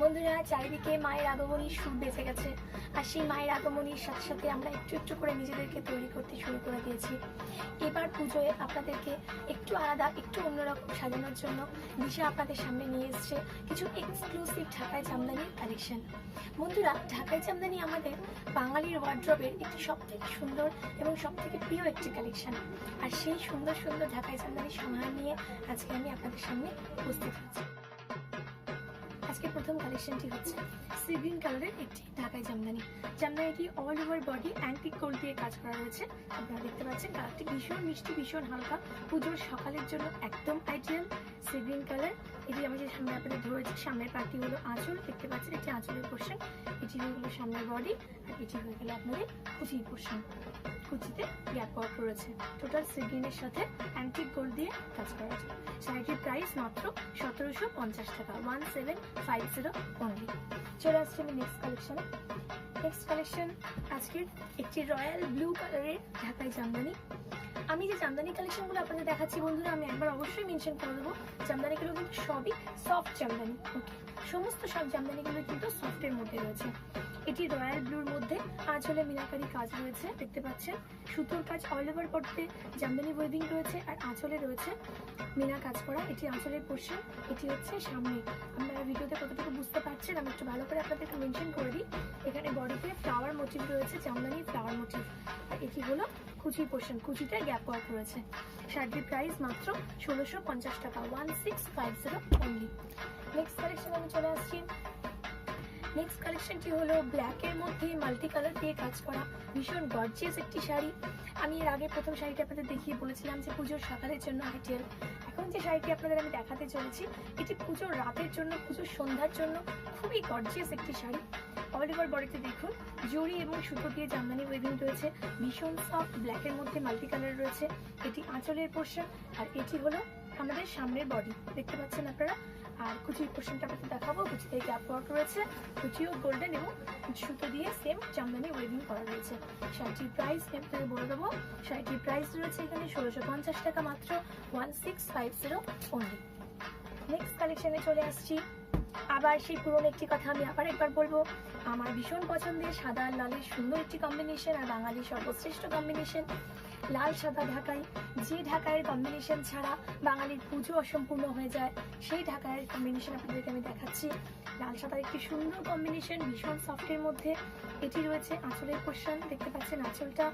বন্ধুরা, চারিদিকে মায়ের আগমনীর সুর বেঁচে গেছে। আর সেই মায়ের আগমনীর সাথে সাথে আমরা একটু একটু করে নিজেদেরকে তৈরি করতে শুরু করে দিয়েছি। এবার পুজোয় আপনাদেরকে একটু আলাদা, একটু অন্যরকম সাজানোর জন্য দিশা আপনাদের সামনে নিয়ে এসছে কিছু এক্সক্লুসিভ ঢাকাই জামদানির কালেকশন। বন্ধুরা, ঢাকাই জামদানি আমাদের বাঙালির ওয়ার্ড্রবের একটি সবথেকে সুন্দর এবং সবথেকে প্রিয় একটি কালেকশন। আর সেই সুন্দর সুন্দর ঢাকাই জামদানির সমাহার নিয়ে আজকে আমি আপনাদের সামনে উপস্থিত হচ্ছি। আজকে প্রথম কালেকশনটি হচ্ছে সি গ্রিন কালারের একটি ঢাকাই জামদানি। জামদানিটি all over body antique gold দিয়ে কাজ করা রয়েছে। আপনারা দেখতে পাচ্ছেন কালারটি ভীষণ মিষ্টি, ভীষণ হালকা, পুজোর সকালের জন্য একদম আইডিয়াল সি গ্রিন কালার। এটি আমি যে সামনে আপনাদের ধরেছি, সামনের পার্টি হলো আঁচল, দেখতে পাচ্ছেন এটি আঁচলের পোর্শন, এটি হয়ে গেল সামনের বডি, আর এটি হয়ে গেল আপনাদের কুচির পোর্শন। কুচিতে গ্যাপ ওয়ার্ক রয়েছে। টোটাল সি গ্রিনের সাথে অ্যান্টিক গোল্ড দিয়ে কাজ করা আছে। শাড়িটির প্রাইস মাত্র 1750 টাকা, 1750 অনলি। চলে আসছে আমি নেক্সট কালেকশনে। নেক্সট কালেকশন আজকের একটি রয়্যাল ব্লু কালারের ঢাকাই জামদানি। আমি যে জামদানি কালেকশনগুলো আপনাদের দেখাচ্ছি বন্ধুরা, আমি একবার অবশ্যই মেনশন করে দেবো, জামদানিগুলো কিন্তু সবই সফট জামদানি। ওকে, সমস্ত সব জামদানিগুলো কিন্তু সফটের মধ্যে রয়েছে। এটি রয়্যাল ব্লুর মধ্যে আঁচলে মিনাকারি কাজ রয়েছে, দেখতে পাচ্ছেন সুতোর কাজ অল ওভার বডিতে জামদানি ওয়েভিং রয়েছে, আর আঁচলে রয়েছে মিনা কাজ করা। এটি আঁচলের পোর্শন, এটি হচ্ছে সামনে। আপনারা ভিডিওতে কতটুকু বুঝতে পারছেন আমি একটু ভালো করে আপনাদেরকে মেনশন করে দিই। এখানে বডিতে ফ্লাওয়ার মোটিভ রয়েছে, জামদানি ফ্লাওয়ার মোটিভ, আর এটি হলো কুচি পোর্শন, কুচিতে গ্যাপ ওয়ার্ক রয়েছে। শাড়িটির প্রাইস মাত্র 1650 টাকা, 1650 অনলি। নেক্সট কালেকশন আমি চলে আসছি। নেক্সট কালেকশনটি হলো ব্ল্যাকের মধ্যে মাল্টি কালার দিয়ে কাজ করা ভীষণ গর্জিয়াস একটি শাড়ি। আমি এর আগে প্রথম শাড়িটা আপনাদের দেখিয়ে বলেছিলাম যে পুজোর সকালের জন্য আইডিয়াল। এখন যে শাড়িটি আপনাদের আমি দেখাতে চলেছি, এটি পুজোর রাতের জন্য, পুজোর সন্ধ্যার জন্য খুবই গর্জিয়াস একটি শাড়ি। অল ওভার বডিতে দেখুন জড়ি এবং সুতো দিয়ে জামদানি ওয়েভিং রয়েছে, ভীষণ সফট ব্ল্যাকের মধ্যে মাল্টি কালার রয়েছে। এটি আঁচলের পোর্শন, আর এটি হলো আমাদের সামনের বডি, দেখতে পাচ্ছেন আপনারা। আর কুচির পোর্শনটা আপনাদের দেখাবো, কুচিতে গ্যাপ ওয়ার্ক রয়েছে, কুচিও গোল্ডেন এবং সুতো দিয়ে সেম জামদানি ওয়েভিং করা রয়েছে। শাড়িটির প্রাইস আপনাকে বলে দেবো, শাড়িটির প্রাইস রয়েছে এখানে 1650 টাকা, মাত্র 1650 অনলি। নেক্সট কালেকশনে চলে আসছি। আবার সেই পুরনো একটি কথা আমি আবার একবার বলবো, আমার ভীষণ পছন্দের সাদা আর লালের সুন্দর একটি কম্বিনেশন, আর বাঙালির সর্বশ্রেষ্ঠ কম্বিনেশন লাল সাদা ঢাকাই। যে ঢাকাইয়ের কম্বিনেশন ছাড়া বাঙালির পুজো অসম্পূর্ণ হয়ে যায়, সেই ঢাকাইয়ের কম্বিনেশন আপনাদেরকে আমি দেখাচ্ছি। লাল সাদার একটি সুন্দর কম্বিনেশন, ভীষণ সফটের মধ্যে। এটি রয়েছে আঁচলের পোর্শন, দেখতে পাচ্ছেন আঁচলটা,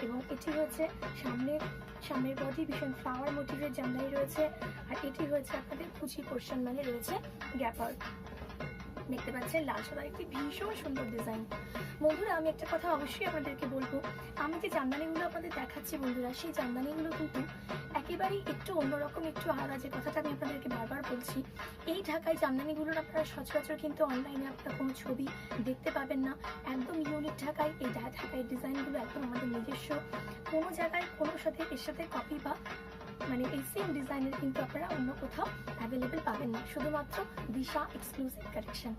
এবং এটি হচ্ছে সামনের বডি, ভীষণ ফ্লাওয়ার মোটিভের জামদানি রয়েছে, আর এটি হয়েছে আপনাদের কুচি পোর্শন, মানে রয়েছে গ্যাপ ওয়ার্ক। দেখতে পাচ্ছেন লাল সাদার একটি ভীষণ সুন্দর ডিজাইন। বন্ধুরা, আমি একটা কথা অবশ্যই আপনাদেরকে বলবো, আমি যে জামদানিগুলো আপনাদের দেখাচ্ছি বন্ধুরা, সেই জামদানিগুলো কিন্তু একেবারেই একটু অন্যরকম, একটু আলাদা। যে কথাটা আমি আপনাদেরকে বারবার বলছি, এই ঢাকায় জামদানিগুলোর আপনারা সচরাচর কিন্তু অনলাইনে আপনারা কোনো ছবি দেখতে পাবেন না। একদম ইউনিক ঢাকায় এই ঢাকায় ডিজাইনগুলো একদম আমাদের নিজস্ব, কোনো জায়গায় কোনো সাথে এর সাথে কপি বা মানে এই সেম ডিজাইনের কিন্তু আপনারা অন্য কোথাও অ্যাভেলেবেল পাবেন না, শুধুমাত্র দিশা এক্সক্লুসিভ কালেকশন।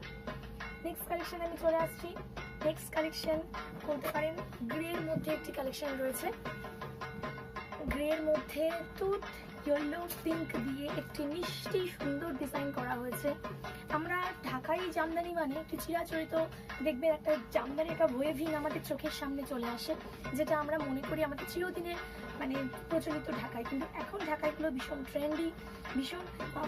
নেক্সট কালেকশন আমি চলে আসছি। নেক্সট কালেকশন বলতে পারেন গ্রের মধ্যে একটি কালেকশন রয়েছে। গ্রের মধ্যে টুথ ইয়েলো পিঙ্ক দিয়ে একটি মিষ্টি সুন্দর ডিজাইন করা হয়েছে। আমরা ঢাকাই জামদানি মানে একটি চিরাচরিত দেখবেন একটা জামদানি, একটা ওয়েভিং আমাদের চোখের সামনে চলে আসে, যেটা আমরা মনে করি আমাদের চিরদিনের মানে প্রচলিত ঢাকাই। কিন্তু এখন ঢাকাইগুলো ভীষণ ট্রেন্ডি, ভীষণ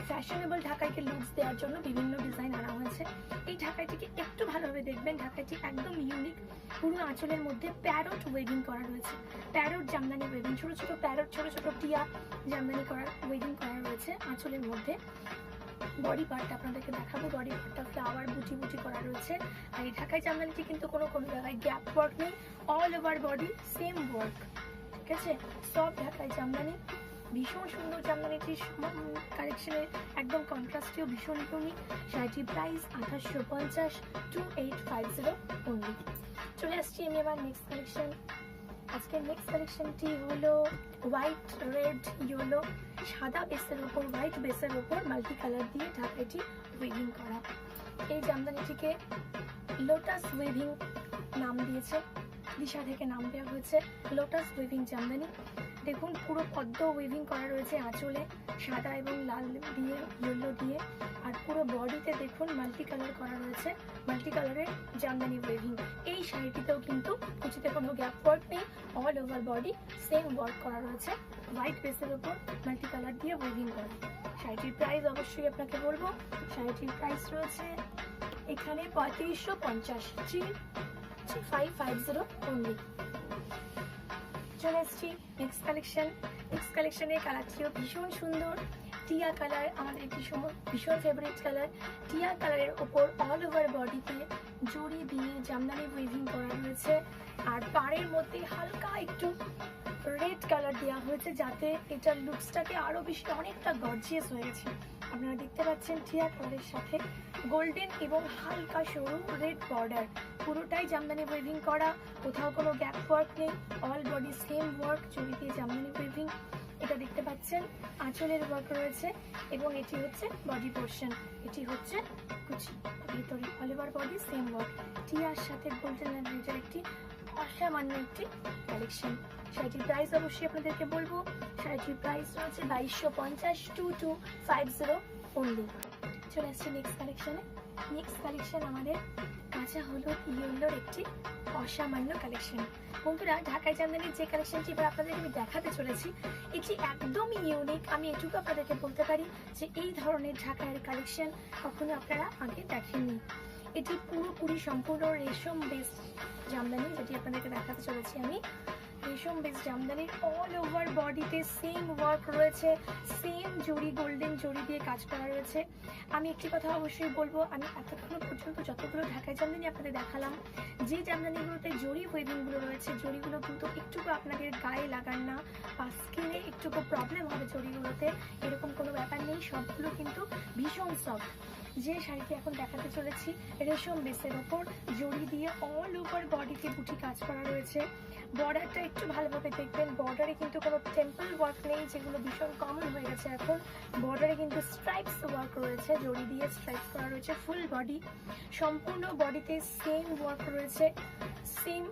ফ্যাশনেবল ঢাকাইকে লুকস দেওয়ার জন্য বিভিন্ন ডিজাইন আনা হয়েছে। এই ঢাকাইটিকে একটু ভালোভাবে দেখবেন, ঢাকাইটি একদম ইউনিক। পুরো আঁচলের মধ্যে প্যারট ওয়েভিং করা রয়েছে, প্যারট জামদানি ওয়েভিং, ছোট ছোট প্যারট, ছোট ছোট টিয়া জামদানি করার ওয়েভিং করা রয়েছে আঁচলের মধ্যে। বডি পার্টটা আপনাদেরকে দেখাবো, বডি পার্টটা ফ্লাওয়ার বুটি বুটি করা রয়েছে। আর এই ঢাকাই জামদানিটি কিন্তু কোনো জায়গায় গ্যাপ ওয়ার্ক নেই, all over body same work, ঠিক আছে। সব ঢাকাই জামদানি, ভীষণ সুন্দর জামদানিটির কালেকশনের একদম কন্ট্রাস্টেও ভীষণ ইউনিক। শাড়িটির প্রাইস 2850, 2850 অনলি। চলে আসছি আমি আবার নেক্সট কালেকশন। আজকের নেক্সট কালেকশনটি হলো হোয়াইট রেড ইয়েলো, সাদা বেসের উপর হোয়াইট বেসের উপর মাল্টি কালার দিয়ে ঢাকাইটি ওয়েভিং করা। এই জামদানিটিকে লোটাস ওয়েভিং নাম দিয়েছে। দিশা থেকে নাম দেওয়া হয়েছে লোটাস উইভিং জামদানি। দেখুন পুরো পদ্ম উইভিং করা রয়েছে আঁচলে, সাদা এবং লাল দিয়ে, ইয়েলো দিয়ে। আর পুরো বডিতে দেখুন মাল্টি কালার করা রয়েছে, মাল্টি কালারের জামদানি উইভিং। এই শাড়িটিতেও কিন্তু কুচিতে কোনো গ্যাপ ওয়ার্ক নেই, all over body same work করা রয়েছে, হোয়াইট বেসের উপর মাল্টি কালার দিয়ে উইভিং করা। শাড়িটির প্রাইস অবশ্যই আপনাকে বলবো, শাড়িটির প্রাইস রয়েছে এখানে 3550, 3550 অনলি। চলে এসছি নেক্সট কালেকশন। নেক্সট কালেকশনের কালারটিও ভীষণ সুন্দর, টিয়া কালার, আমাদের ভীষণ ফেভারিট কালার। টিয়া কালারের ওপর অল ওভার বডিতে জড়ি দিয়ে জামদানি উইভিং করা রয়েছে, আর পাড়ের মধ্যে হালকা একটু রেড কালার দেওয়া হয়েছে যাতে এটার লুকসটাকে আরো বেশি অনেকটা গর্জিয়াস হয়ে গেছে। আপনারা দেখতে পাচ্ছেন টিয়া কালারের সাথে গোল্ডেন এবং হালকা সরু রেড বর্ডার, পুরোটাই জামদানি উইভিং করা, কোথাও কোনো গ্যাপ ওয়ার্ক নেই, অল বডি সেম ওয়ার্ক, জড়ি দিয়ে জামদানি উইভিং। এটা দেখতে পাচ্ছেন আঁচলের ওয়ার্ক রয়েছে এবং এটি হচ্ছে বডি পোর্শন, এটি হচ্ছে কুচি, ভিতরে all over body same work. টিয়ার সাথে গোল্ডেন অ্যান্ড রেডের একটি অসামান্য একটি কালেকশন। শাড়িটির প্রাইস অবশ্যই আপনাদেরকে বলবো, শাড়িটির প্রাইস রয়েছে 2250, 2250 অনলি। চলে আসছি নেক্সট কালেকশনে। নেক্সট কালেকশন আমাদের কাঁচা হলুদ ইয়েলোর একটি অসামান্য কালেকশন। বন্ধুরা, ঢাকাই জামদানির যে কালেকশনটি এবার আপনাদেরকে আমি দেখাতে চলেছি এটি একদমই ইউনিক। আমি এটুকু আপনাদেরকে বলতে পারি যে এই ধরনের ঢাকাইয়ের কালেকশন কখনো আপনারা আগে দেখেননি। এটি পুরোপুরি সম্পূর্ণ রেশম বেস জামদানি, যেটি আপনাদেরকে দেখাতে চলেছি আমি। রেশম বেস জামদানির অল ওভার বডিতে সেম ওয়ার্ক রয়েছে, সেম জড়ি গোল্ডেন জড়ি দিয়ে কাজ করা রয়েছে। আমি একটি কথা অবশ্যই বলবো, আমি এতক্ষণ পর্যন্ত যতগুলো ঢাকাই জামদানি আপনাদের দেখালাম, যে জামদানিগুলোতে জড়ি ওয়েভিংগুলো রয়েছে, জড়িগুলো কিন্তু একটুকু আপনাদের গায়ে লাগান না বা স্কিনে একটুকু প্রবলেম হবে জড়িগুলোতে, এরকম কোনো ব্যাপার নেই, সবগুলো কিন্তু ভীষণ সফট। যে শাড়িটি এখন দেখাতে চলেছি রেশম বেসের ওপর জড়ি দিয়ে অল ওভার বডিতে বুটি কাজ করা রয়েছে। বর্ডারটা একটু ভালোভাবে দেখবেন, বর্ডারে কিন্তু কোনো টেম্পল ওয়ার্ক নেই যেগুলো ভীষণ কমন হয়ে গেছে এখন। বর্ডারে কিন্তু স্ট্রাইপস ওয়ার্ক রয়েছে, জড়ি দিয়ে স্ট্রাইপস করা রয়েছে ফুল বডি, সম্পূর্ণ বডিতে সেম ওয়ার্ক রয়েছে, সেম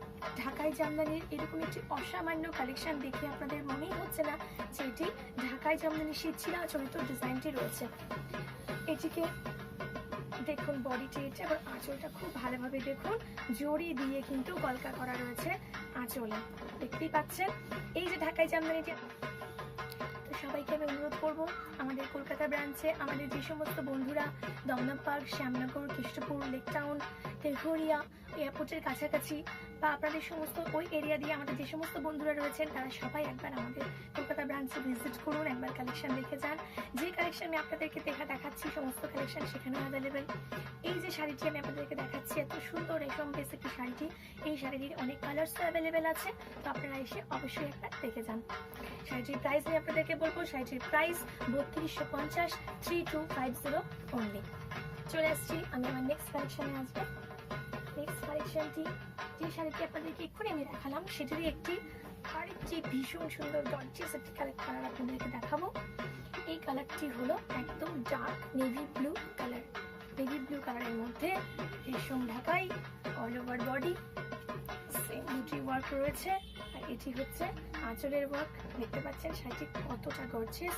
ঢাকাই জামদানির এরকম একটি অসামান্য কালেকশন দেখে আপনাদের মনেই হচ্ছে না যে এটি ঢাকাই জামদানি শিরচিরা চরিত্র ডিজাইনটি রয়েছে। এটিকে দেখুন বডিটি, এটা আবার আঁচলটা খুব ভালোভাবে দেখুন, জড়ি দিয়ে কিন্তু কলকা করা রয়েছে আঁচলে, দেখতেই পাচ্ছেন। এই যে ঢাকাই জামদানিটি, তো সবাইকে আমি অনুরোধ করবো আমাদের কলকাতা ব্রাঞ্চে আমাদের যে সমস্ত বন্ধুরা Dumdum Park, Shyamnagar, Krishnapur, Lake Town, Teghoria এয়ারপোর্টের কাছাকাছি বা আপনাদের সমস্ত ওই এরিয়া দিয়ে আমাদের যে সমস্ত বন্ধুরা রয়েছেন তারা সবাই একবার আমাদের কলকাতা ব্রাঞ্চে ভিজিট করুন, একবার কালেকশন দেখে যান। যে কালেকশন আমি আপনাদেরকে দেখাচ্ছি সমস্ত কালেকশন সেখানে অ্যাভেলেবেল। এই যে শাড়িটি আমি আপনাদেরকে দেখাচ্ছি এত সুন্দর রেশম বেস একটি শাড়িটি, এই শাড়িটির অনেক কালার্সও অ্যাভেলেবেল আছে, তো আপনারা এসে অবশ্যই একবার দেখে যান। শাড়িটির প্রাইস আমি আপনাদেরকে বলবো, শাড়িটির প্রাইস 3250, 3250 অনলি। চলে আসছি আমি আমার নেক্সট কালেকশনে আসবো। নেক্সট কালেকশনটি, যে শাড়িটি আপনাদেরকে এক্ষুনি আমি দেখালাম সেটিরই আরেকটি ভীষণ সুন্দর গর্জিয়াস একটি কালার আপনাদেরকে দেখাবো। এই কালারটি হলো একদম dark navy blue colour, navy blue কালারের মধ্যে রেশম ঢাকাই, অল ওভার বডি সেম বুটি ওয়ার্ক রয়েছে, আর এটি হচ্ছে আঁচলের ওয়ার্ক। দেখতে পাচ্ছেন শাড়িটি কতটা গর্জিয়াস,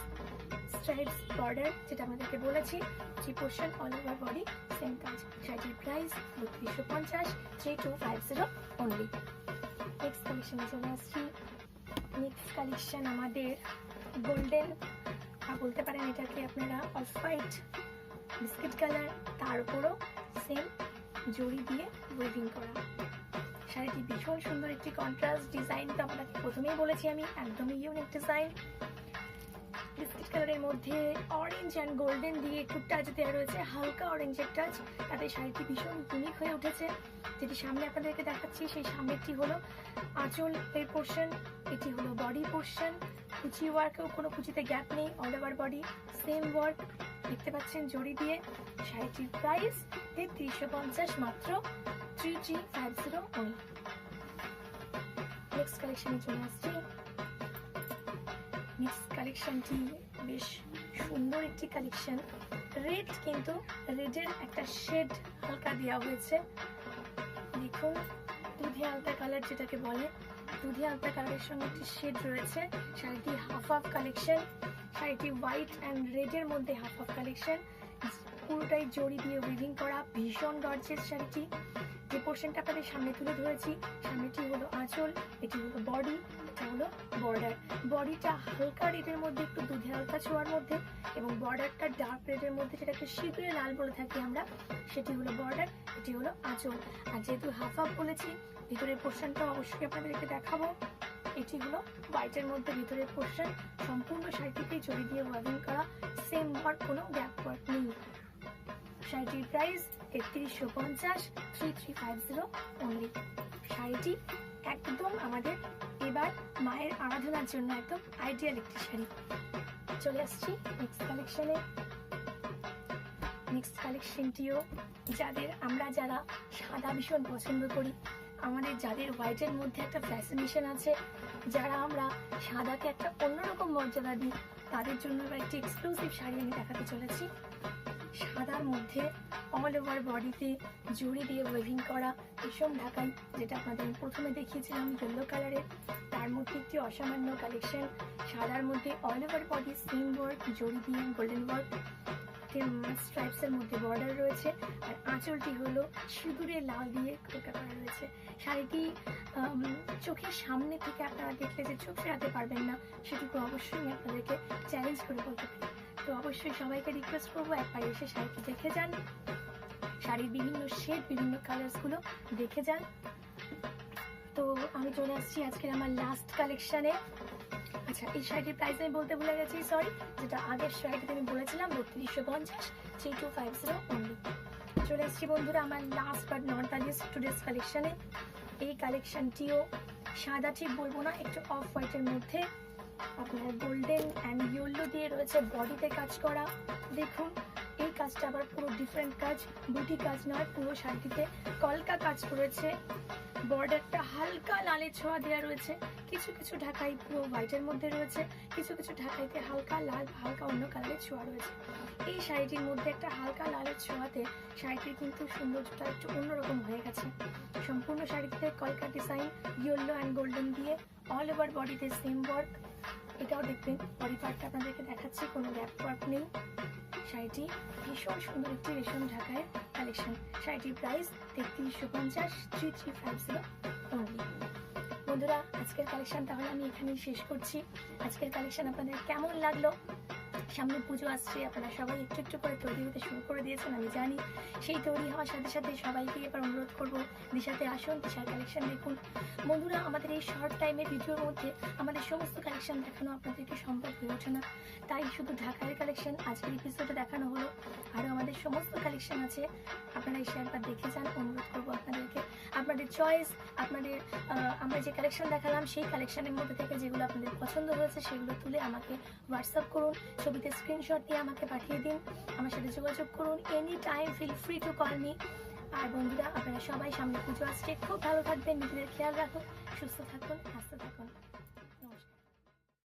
স্ট্রাইপস বর্ডার যেটা আমাদেরকে বলেছি, যে portion all over body same কাজ। শাড়িটির প্রাইস 3250, 3250 অনলি। নেক্সট কালেকশনে চলে আসছি। নেক্সট কালেকশন আমাদের গোল্ডেন, বলতে পারেন এটাকে আপনারা অফ হোয়াইট বিস্কিট কালার, তার উপরও সেম জড়ি দিয়ে উইভিং করা। শাড়িটি ভীষণ সুন্দর একটি কন্ট্রাস্ট ডিজাইন, তো আপনাকে প্রথমেই বলেছি আমি একদমই ইউনিক ডিজাইন। বিস্কিট কালারের মধ্যে অরেঞ্জ অ্যান্ড গোল্ডেন দিয়ে একটু টাচ দেওয়া রয়েছে, হালকা অরেঞ্জের টাচ, তাতে শাড়িটি ভীষণ ইউনিক হয়ে উঠেছে। যেটি সামনে আপনাদেরকে দেখাচ্ছি সেই সামনেরটি হলো আঁচল এর পোর্শন, এটি হলো বডি পোর্শন, কুচি ওয়ার্কেও কোনো কুচিতে গ্যাপ নেই, all over body same work, দেখতে পাচ্ছেন জড়ি দিয়ে। শাড়িটির প্রাইস 3350, মাত্র 3350 অনলি। নেক্সট কালেকশনে চলে আসছি। নেক্সট কালেকশনটি বেশ সুন্দর একটি কালেকশন, রেড, কিন্তু রেডের একটা শেড হালকা দেওয়া হয়েছে। দেখুন দুধে আলতা কালার যেটাকে বলে, দুধে আলতা কালারের সঙ্গে একটি শেড রয়েছে। শাড়িটি হাফ হাফ কালেকশন, শাড়িটি হোয়াইট অ্যান্ড রেডের মধ্যে হাফ হাফ কালেকশন, পুরোটাই জড়ি দিয়ে উইভিং করা, ভীষণ গর্জিয়াস শাড়িটি। যে পোর্শনটা আপনাদের সামনে তুলে ধরেছি, সামনেটি হলো আঁচল, এটি হলো বডি, এটা হলো বর্ডার। বডিটা হালকা রেডের মধ্যে একটু দুধে হালকা ছোঁয়ার মধ্যে, এবং বর্ডারটা ডার্ক রেডের মধ্যে, যেটাকে সিঁদুরে লাল বলে থাকি আমরা, সেটি হলো বর্ডার, এটি হলো আঁচল। আর যেহেতু হাফ হাফ বলেছি, ভিতরের পোর্শনটা অবশ্যই আপনাদেরকে দেখাবো। এটি হলো হোয়াইটের মধ্যে ভিতরের পোর্শন, সম্পূর্ণ শাড়িটিতে জড়ি দিয়ে ওয়ার্কিং করা, সেম ওয়ার্ক, কোনো গ্যাপ ওয়ার্ক নেই। শাড়িটির প্রাইস ৩১৫০, 3350 অনলি। শাড়িটি একদম আমাদের এবার মায়ের আরাধনার জন্য একদম আইডিয়াল একটি শাড়ি। চলে আসছি নেক্সট কালেকশনে। নেক্সট কালেকশনটিও যারা সাদা ভীষণ পছন্দ করি, আমাদের যাদের হোয়াইটের মধ্যে একটা ফ্যাসিনেশন আছে, যারা আমরা সাদাকে একটা অন্যরকম মর্যাদা দিই, তাদের জন্য এবার একটি এক্সক্লুসিভ শাড়ি আমি দেখাতে চলেছি। সাদার মধ্যে অল ওভার বডিতে জড়ি দিয়ে ওয়েভিং করা রেশম ঢাকাই, যেটা আপনাদের প্রথমে দেখিয়েছিলাম ইয়েলো কালারের, তার মধ্যে একটি অসামান্য কালেকশন। সাদার মধ্যে অল ওভার বডি সিম ওয়ার্ক, জড়ি দিয়ে গোল্ডেন ওয়ার্ক, স্ট্রাইপসের মধ্যে বর্ডার রয়েছে, আর আঁচলটি হলো সিঁদুরে লাল দিয়ে কলকা করা রয়েছে। শাড়িটি চোখের সামনে থেকে আপনারা দেখলে যে চোখ ফেরাতে পারবেন না, সেটুকু অবশ্যই আপনাদেরকে চ্যালেঞ্জ করে বলতে পারি। তো অবশ্যই সবাইকে রিকোয়েস্ট করবো একবার এসে শাড়িটি দেখে যান, শাড়ির বিভিন্ন শেড, বিভিন্ন কালার্সগুলো দেখে যান। তো আমি চলে আসছি আজকের আমার লাস্ট কালেকশানে। আচ্ছা, এই শাড়িটির প্রাইস আমি বলতে ভুলে গেছি, সরি, যেটা আগের শাড়িটিতে আমি বলেছিলাম ৩২৫০, 3250 অনলি। চলে আসছি বন্ধুরা আমার last but not the least today's কালেকশানে। এই কালেকশানটিও সাদা ঠিক বলবো না, একটু অফ হোয়াইটের মধ্যে আপনার গোল্ডেন অ্যান্ড ইয়েলো দিয়ে রয়েছে বডিতে কাজ করা। দেখুন এই কাজটা আবার পুরো ডিফারেন্ট কাজ, বুটি কাজ নয়, পুরো শাড়িটিতে কলকা কাজ করেছে। বর্ডারটা হালকা লালের ছোঁয়া দেওয়া রয়েছে, কিছু কিছু ঢাকাই পুরো হোয়াইটের মধ্যে রয়েছে, কিছু কিছু ঢাকাইতে হালকা লাল, হালকা অন্য কালারের ছোঁয়া রয়েছে। এই শাড়িটির মধ্যে একটা হালকা লালের ছোঁয়াতে শাড়িটির কিন্তু সৌন্দর্যটা একটু অন্যরকম হয়ে গেছে। সম্পূর্ণ শাড়িতে কলকা ডিজাইন, ইয়েলো অ্যান্ড গোল্ডেন দিয়ে অল ওভার বডিতে সেম ওয়ার্ক। এটাও দেখবেন বডি পার্টটা আপনাদেরকে দেখাচ্ছি, কোনো গ্যাপ ওয়ার্ক নেই। শাড়িটি ভীষণ সুন্দর একটি রেশম ঢাকায় কালেকশন। শাড়িটির প্রাইস ৩৩৫০, 3350 অনলি। বন্ধুরা আজকের কালেকশন তাহলে আমি এখানেই শেষ করছি। আজকের কালেকশন আপনাদের কেমন লাগলো? সামনে পুজো আসছে, আপনারা সবাই একটু একটু করে তৈরি হতে শুরু করে দিয়েছেন, আমি জানি। সেই তৈরি হওয়ার সাথে সাথে সবাইকে এবার অনুরোধ করবো দিশাতে আসুন, দিশার কালেকশন দেখুন। বন্ধুরা আমাদের এই শর্ট টাইমের ভিডিওর মধ্যে আমাদের সমস্ত কালেকশন দেখানো আপনাদেরকে সম্ভব হয়ে ওঠে না, তাই শুধু ঢাকার কালেকশন আজকের এপিসোডে দেখানো হলো। আরও আমাদের সমস্ত কালেকশন আছে, আপনারা এসে একবার দেখে যান, অনুরোধ করবো আপনাদেরকে। আপনাদের চয়েস, আপনাদের আমরা যে কালেকশন দেখালাম সেই কালেকশনের মধ্যে থেকে যেগুলো আপনাদের পছন্দ হয়েছে সেগুলো তুলে আমাকে হোয়াটসঅ্যাপ করুন, ছবিতে স্ক্রিনশট দিয়ে আমাকে পাঠিয়ে দিন, আমার সাথে যোগাযোগ করুন। Any time feel free to call me. আর বন্ধুরা আপনারা সবাই, সামনে পুজো আসছে, খুব ভালো থাকবেন, নিজেদের খেয়াল রাখুন, সুস্থ থাকুন, হাসতে থাকুন।